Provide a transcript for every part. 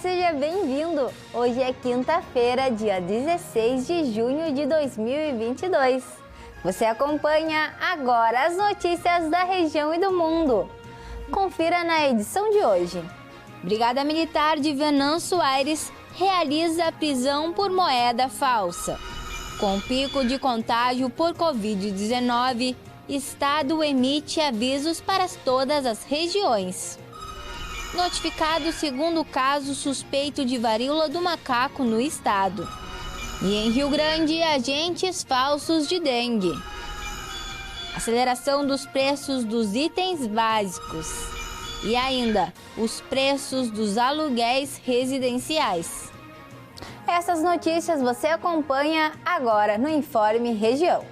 seja bem-vindo! Hoje é quinta-feira, dia 16 de junho de 2022. Você acompanha agora as notícias da região e do mundo. Confira na edição de hoje. Brigada Militar de Venâncio Aires realiza prisão por moeda falsa. Com pico de contágio por Covid-19, Estado emite avisos para todas as regiões. Notificado segundo caso suspeito de varíola do macaco no estado. E em Rio Grande, agentes falsos de dengue. Aceleração dos preços dos itens básicos. E ainda, os preços dos aluguéis residenciais. Essas notícias você acompanha agora no Informe Região.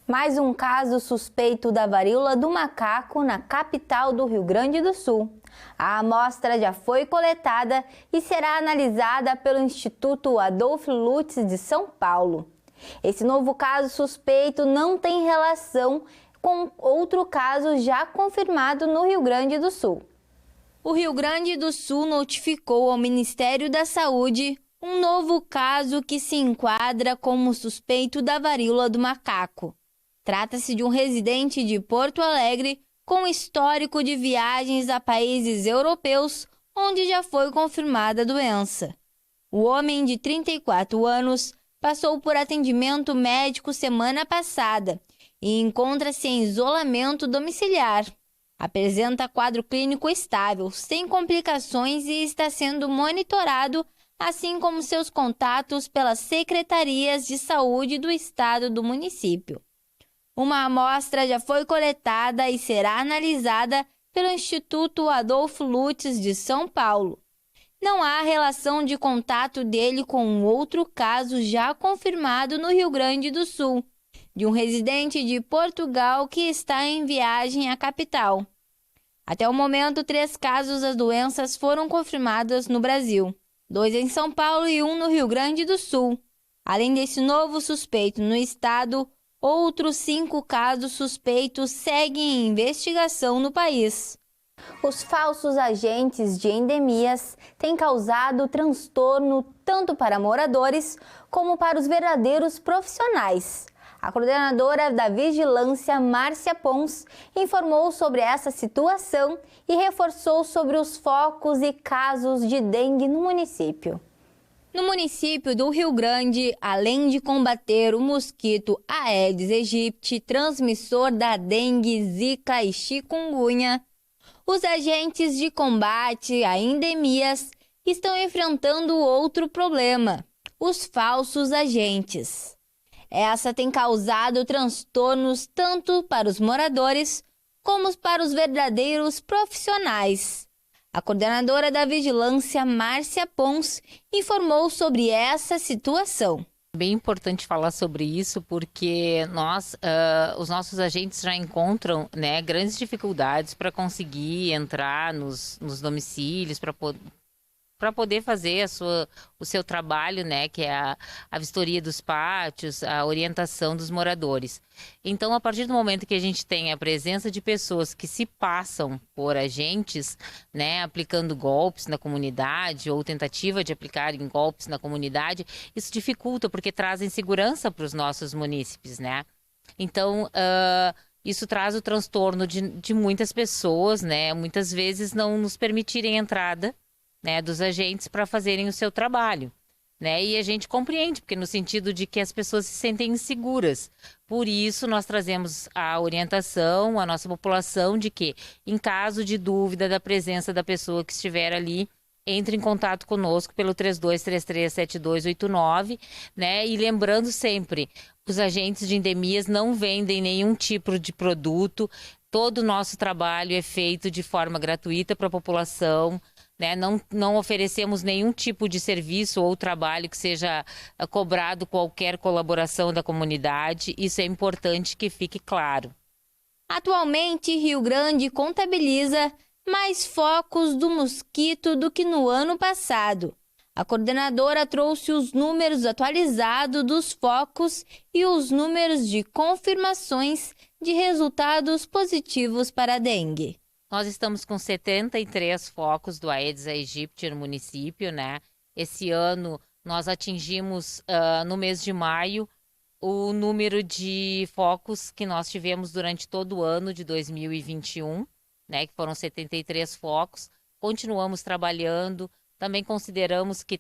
Mais um caso suspeito da varíola do macaco na capital do Rio Grande do Sul. A amostra já foi coletada e será analisada pelo Instituto Adolfo Lutz de São Paulo. Esse novo caso suspeito não tem relação com outro caso já confirmado no Rio Grande do Sul. O Rio Grande do Sul notificou ao Ministério da Saúde um novo caso que se enquadra como suspeito da varíola do macaco. Trata-se de um residente de Porto Alegre com histórico de viagens a países europeus onde já foi confirmada a doença. O homem de 34 anos passou por atendimento médico semana passada e encontra-se em isolamento domiciliar. Apresenta quadro clínico estável, sem complicações e está sendo monitorado, assim como seus contatos pelas secretarias de saúde do estado do município. Uma amostra já foi coletada e será analisada pelo Instituto Adolfo Lutz de São Paulo. Não há relação de contato dele com um outro caso já confirmado no Rio Grande do Sul, de um residente de Portugal que está em viagem à capital. Até o momento, 3 casos das doenças foram confirmados no Brasil, 2 em São Paulo e 1 no Rio Grande do Sul. Além desse novo suspeito no estado, outros 5 casos suspeitos seguem em investigação no país. Os falsos agentes de endemias têm causado transtorno tanto para moradores como para os verdadeiros profissionais. A coordenadora da Vigilância, Márcia Pons, informou sobre essa situação e reforçou sobre os focos e casos de dengue no município. No município do Rio Grande, além de combater o mosquito Aedes aegypti, transmissor da dengue, zika e chikungunya, os agentes de combate a endemias estão enfrentando outro problema: os falsos agentes. Essa tem causado transtornos tanto para os moradores como para os verdadeiros profissionais. A coordenadora da Vigilância, Márcia Pons, informou sobre essa situação. Bem importante falar sobre isso porque os nossos agentes já encontram, né, grandes dificuldades para conseguir entrar nos domicílios, para poder fazer o seu trabalho, né, que é a vistoria dos pátios, a orientação dos moradores. Então, a partir do momento que a gente tem a presença de pessoas que se passam por agentes, né, aplicando golpes na comunidade ou tentativa de aplicarem golpes na comunidade, isso dificulta porque traz insegurança para os nossos munícipes, né? Então, isso traz o transtorno de muitas pessoas, né, muitas vezes não nos permitirem entrada, né, dos agentes para fazerem o seu trabalho, né? E a gente compreende, porque no sentido de que as pessoas se sentem inseguras. Por isso, nós trazemos a orientação à nossa população de que, em caso de dúvida da presença da pessoa que estiver ali, entre em contato conosco pelo 32337289, né? E lembrando sempre, os agentes de endemias não vendem nenhum tipo de produto, todo o nosso trabalho é feito de forma gratuita para a população, né? Não oferecemos nenhum tipo de serviço ou trabalho que seja cobrado qualquer colaboração da comunidade. Isso é importante que fique claro. Atualmente, Rio Grande contabiliza mais focos do mosquito do que no ano passado. A coordenadora trouxe os números atualizados dos focos e os números de confirmações de resultados positivos para a dengue. Nós estamos com 73 focos do Aedes aegypti no município, né? Esse ano nós atingimos, no mês de maio, o número de focos que nós tivemos durante todo o ano de 2021, né? Que foram 73 focos. Continuamos trabalhando. Também consideramos que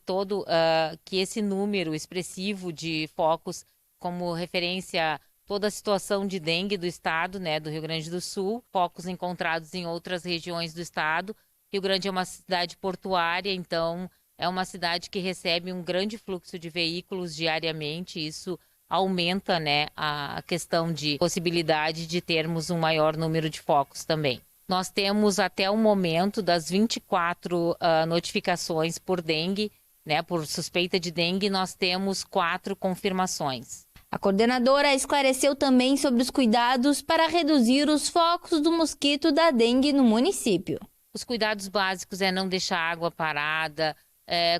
que esse número expressivo de focos, como referência a toda a situação de dengue do estado, né, do Rio Grande do Sul, focos encontrados em outras regiões do estado. Rio Grande é uma cidade portuária, então é uma cidade que recebe um grande fluxo de veículos diariamente. Isso aumenta, né, a questão de possibilidade de termos um maior número de focos também. Nós temos até o momento das 24 notificações por dengue, né, por suspeita de dengue, nós temos 4 confirmações. A coordenadora esclareceu também sobre os cuidados para reduzir os focos do mosquito da dengue no município. Os cuidados básicos é não deixar a água parada,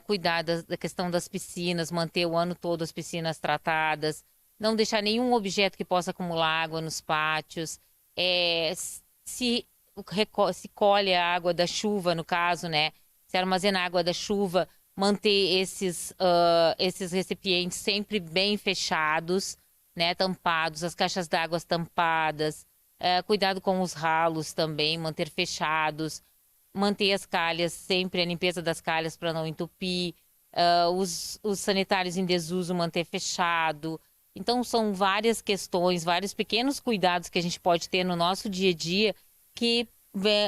cuidar da questão das piscinas, manter o ano todo as piscinas tratadas, não deixar nenhum objeto que possa acumular água nos pátios, se colhe a água da chuva, no caso, né? Se armazena a água da chuva, manter esses recipientes sempre bem fechados, né? Tampados, as caixas d'água tampadas, cuidado com os ralos também, manter fechados, manter as calhas, sempre a limpeza das calhas para não entupir, os sanitários em desuso manter fechado. Então são várias questões, vários pequenos cuidados que a gente pode ter no nosso dia a dia que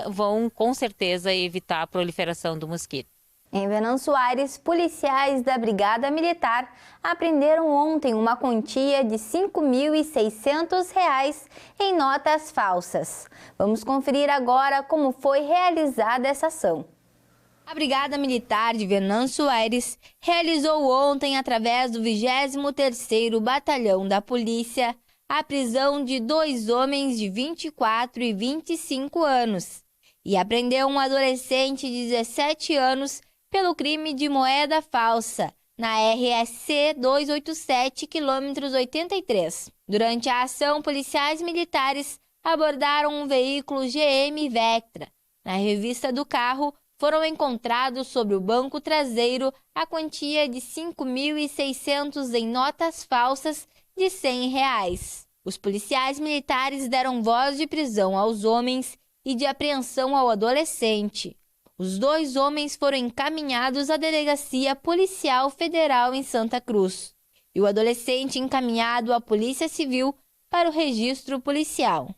vão, com certeza, evitar a proliferação do mosquito. Em Venâncio Aires, policiais da Brigada Militar apreenderam ontem uma quantia de R$ 5.600 em notas falsas. Vamos conferir agora como foi realizada essa ação. A Brigada Militar de Venâncio Aires realizou ontem, através do 23º Batalhão da Polícia, a prisão de 2 homens de 24 e 25 anos e apreendeu um adolescente de 17 anos pelo crime de moeda falsa na RSC 287, quilômetros 83. Durante a ação, policiais militares abordaram um veículo GM Vectra. Na revista do carro, foram encontrados sobre o banco traseiro a quantia de R$ 5.600 em notas falsas de R$ 100. Os policiais militares deram voz de prisão aos homens e de apreensão ao adolescente. Os 2 homens foram encaminhados à Delegacia Policial Federal em Santa Cruz e o adolescente encaminhado à Polícia Civil para o registro policial.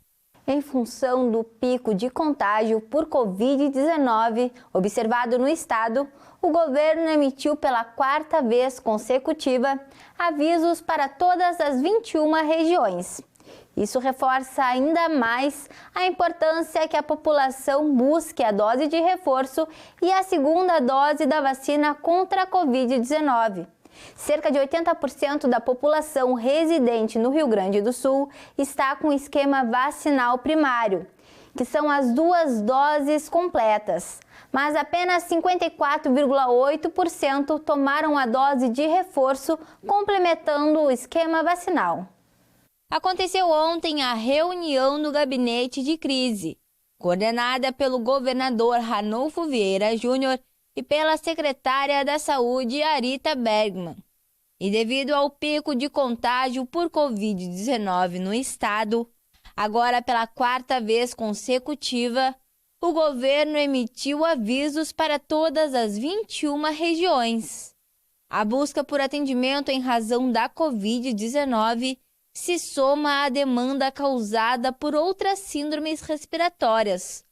Em função do pico de contágio por Covid-19 observado no estado, o governo emitiu pela 4ª vez consecutiva avisos para todas as 21 regiões. Isso reforça ainda mais a importância que a população busque a dose de reforço e a segunda dose da vacina contra a Covid-19. Cerca de 80% da população residente no Rio Grande do Sul está com esquema vacinal primário, que são as 2 doses completas, mas apenas 54,8% tomaram a dose de reforço, complementando o esquema vacinal. Aconteceu ontem a reunião do Gabinete de Crise, coordenada pelo governador Ranolfo Vieira Júnior e pela secretária da Saúde, Arita Bergman. E devido ao pico de contágio por Covid-19 no estado, agora pela 4ª vez consecutiva, o governo emitiu avisos para todas as 21 regiões. A busca por atendimento em razão da Covid-19 se soma à demanda causada por outras síndromes respiratórias,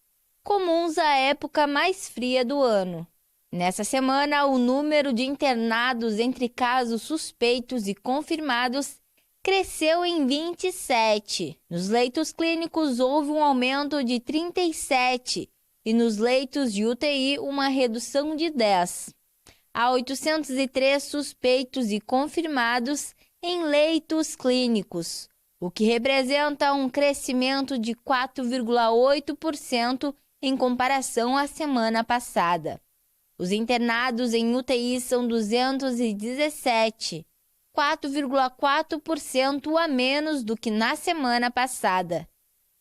comuns à época mais fria do ano. Nessa semana, o número de internados entre casos suspeitos e confirmados cresceu em 27. Nos leitos clínicos houve um aumento de 37 e nos leitos de UTI uma redução de 10. Há 803 suspeitos e confirmados em leitos clínicos, o que representa um crescimento de 4,8% em comparação à semana passada. Os internados em UTI são 217, 4,4% a menos do que na semana passada.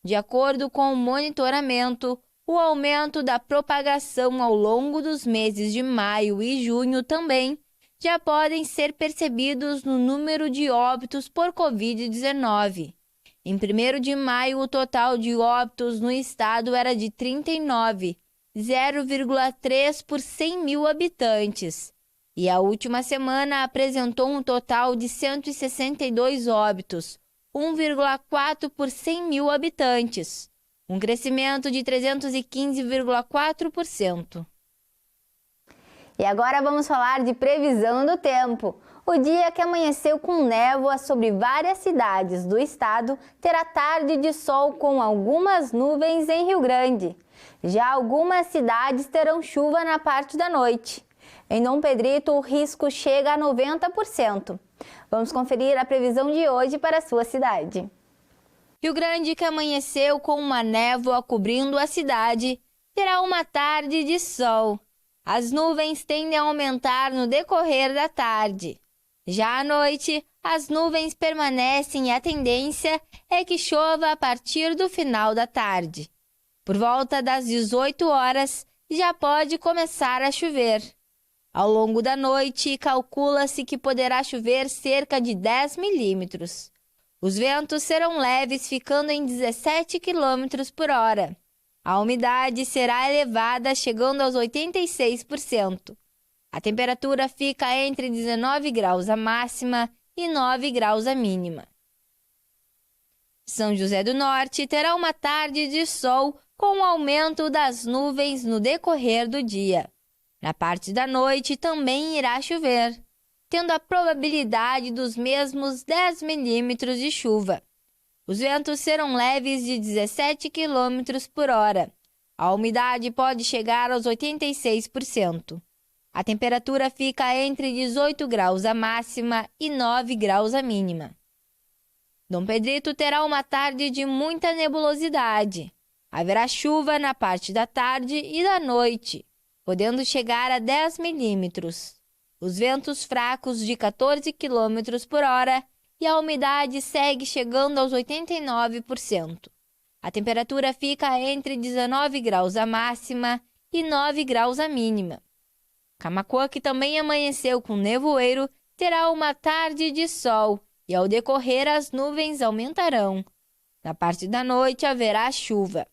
De acordo com o monitoramento, o aumento da propagação ao longo dos meses de maio e junho também já podem ser percebidos no número de óbitos por Covid-19. Em 1º de maio, o total de óbitos no estado era de 39, 0,3 por 100 mil habitantes. E a última semana apresentou um total de 162 óbitos, 1,4 por 100 mil habitantes, um crescimento de 315,4%. E agora vamos falar de previsão do tempo. O dia que amanheceu com névoa sobre várias cidades do estado terá tarde de sol com algumas nuvens em Rio Grande. Já algumas cidades terão chuva na parte da noite. Em Dom Pedrito, o risco chega a 90%. Vamos conferir a previsão de hoje para a sua cidade. Rio Grande, que amanheceu com uma névoa cobrindo a cidade, terá uma tarde de sol. As nuvens tendem a aumentar no decorrer da tarde. Já à noite, as nuvens permanecem e a tendência é que chova a partir do final da tarde. Por volta das 18 horas, já pode começar a chover. Ao longo da noite, calcula-se que poderá chover cerca de 10 milímetros. Os ventos serão leves, ficando em 17 quilômetros por hora. A umidade será elevada, chegando aos 86%. A temperatura fica entre 19 graus a máxima e 9 graus a mínima. São José do Norte terá uma tarde de sol com o aumento das nuvens no decorrer do dia. Na parte da noite também irá chover, tendo a probabilidade dos mesmos 10 milímetros de chuva. Os ventos serão leves de 17 km por hora. A umidade pode chegar aos 86%. A temperatura fica entre 18 graus a máxima e 9 graus a mínima. Dom Pedrito terá uma tarde de muita nebulosidade. Haverá chuva na parte da tarde e da noite, podendo chegar a 10 milímetros. Os ventos fracos de 14 km por hora e a umidade segue chegando aos 89%. A temperatura fica entre 19 graus a máxima e 9 graus a mínima. Camaquã, que também amanheceu com nevoeiro, terá uma tarde de sol e ao decorrer as nuvens aumentarão. Na parte da noite haverá chuva.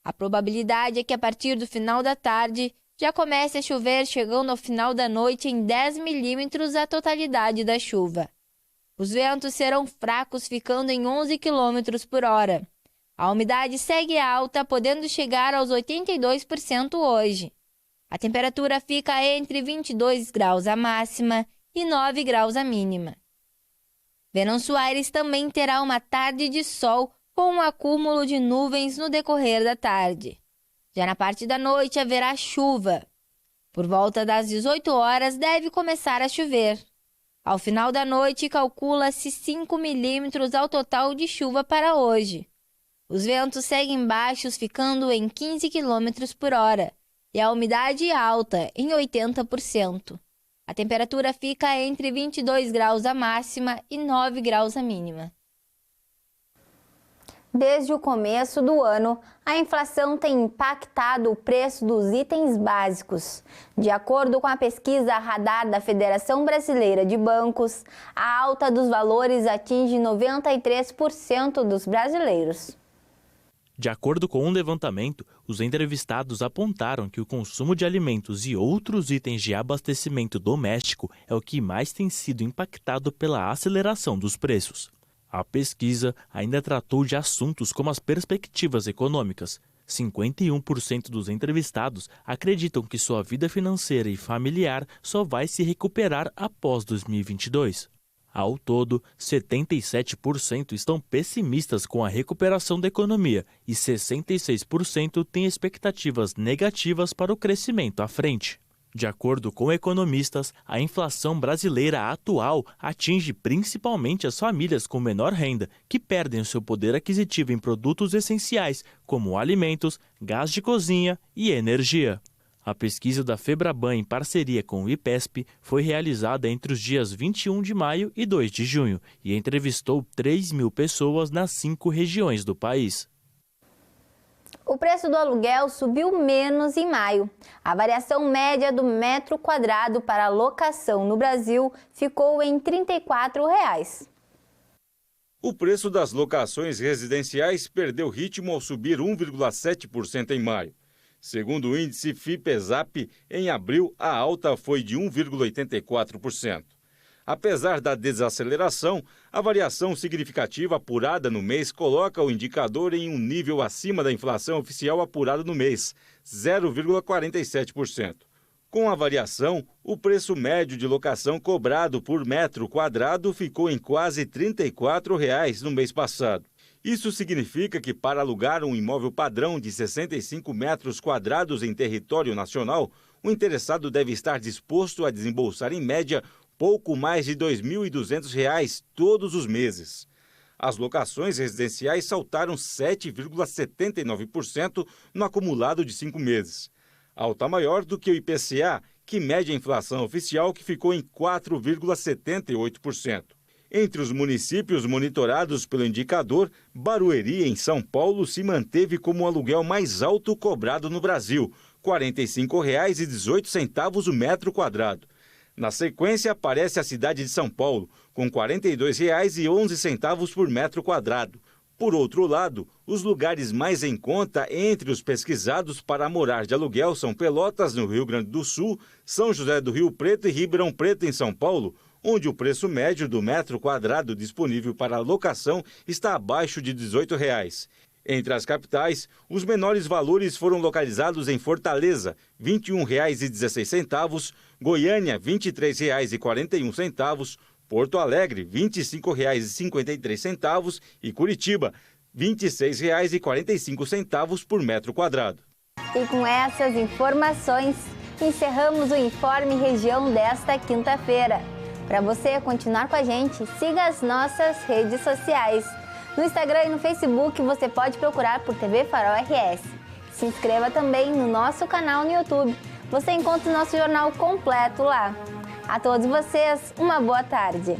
A probabilidade é que a partir do final da tarde já comece a chover, chegando ao final da noite em 10 milímetros a totalidade da chuva. Os ventos serão fracos, ficando em 11 km por hora. A umidade segue alta, podendo chegar aos 82% hoje. A temperatura fica entre 22 graus a máxima e 9 graus a mínima. Venâncio Aires também terá uma tarde de sol com um acúmulo de nuvens no decorrer da tarde. Já na parte da noite haverá chuva. Por volta das 18 horas deve começar a chover. Ao final da noite, calcula-se 5 milímetros ao total de chuva para hoje. Os ventos seguem baixos, ficando em 15 km por hora, e a umidade alta, em 80%. A temperatura fica entre 22 graus a máxima e 9 graus a mínima. Desde o começo do ano, a inflação tem impactado o preço dos itens básicos. De acordo com a pesquisa Radar da Federação Brasileira de Bancos, a alta dos valores atinge 93% dos brasileiros. De acordo com um levantamento, os entrevistados apontaram que o consumo de alimentos e outros itens de abastecimento doméstico é o que mais tem sido impactado pela aceleração dos preços. A pesquisa ainda tratou de assuntos como as perspectivas econômicas. 51% dos entrevistados acreditam que sua vida financeira e familiar só vai se recuperar após 2022. Ao todo, 77% estão pessimistas com a recuperação da economia e 66% têm expectativas negativas para o crescimento à frente. De acordo com economistas, a inflação brasileira atual atinge principalmente as famílias com menor renda, que perdem o seu poder aquisitivo em produtos essenciais, como alimentos, gás de cozinha e energia. A pesquisa da Febraban, em parceria com o IPESP, foi realizada entre os dias 21 de maio e 2 de junho e entrevistou 3.000 pessoas nas 5 regiões do país. O preço do aluguel subiu menos em maio. A variação média do metro quadrado para locação no Brasil ficou em R$ 34,00. O preço das locações residenciais perdeu ritmo ao subir 1,7% em maio. Segundo o índice FIPESAP, em abril a alta foi de 1,84%. Apesar da desaceleração, a variação significativa apurada no mês coloca o indicador em um nível acima da inflação oficial apurada no mês, 0,47%. Com a variação, o preço médio de locação cobrado por metro quadrado ficou em quase R$ 34,00 no mês passado. Isso significa que para alugar um imóvel padrão de 65 metros quadrados em território nacional, o interessado deve estar disposto a desembolsar em média pouco mais de R$ 2.200 todos os meses. As locações residenciais saltaram 7,79% no acumulado de 5 meses. Alta maior do que o IPCA, que mede a inflação oficial, que ficou em 4,78%. Entre os municípios monitorados pelo indicador, Barueri, em São Paulo, se manteve como o aluguel mais alto cobrado no Brasil, R$ 45,18 o metro quadrado. Na sequência, aparece a cidade de São Paulo, com R$ 42,11 por metro quadrado. Por outro lado, os lugares mais em conta entre os pesquisados para morar de aluguel são Pelotas, no Rio Grande do Sul, São José do Rio Preto e Ribeirão Preto, em São Paulo, onde o preço médio do metro quadrado disponível para locação está abaixo de R$ 18,00. Entre as capitais, os menores valores foram localizados em Fortaleza, R$ 21,16, Goiânia, R$ 23,41, Porto Alegre, R$ 25,53 e Curitiba, R$ 26,45 por metro quadrado. E com essas informações, encerramos o Informe Região desta quinta-feira. Para você continuar com a gente, siga as nossas redes sociais. No Instagram e no Facebook você pode procurar por TV Farol RS. Se inscreva também no nosso canal no YouTube. Você encontra o nosso jornal completo lá. A todos vocês, uma boa tarde.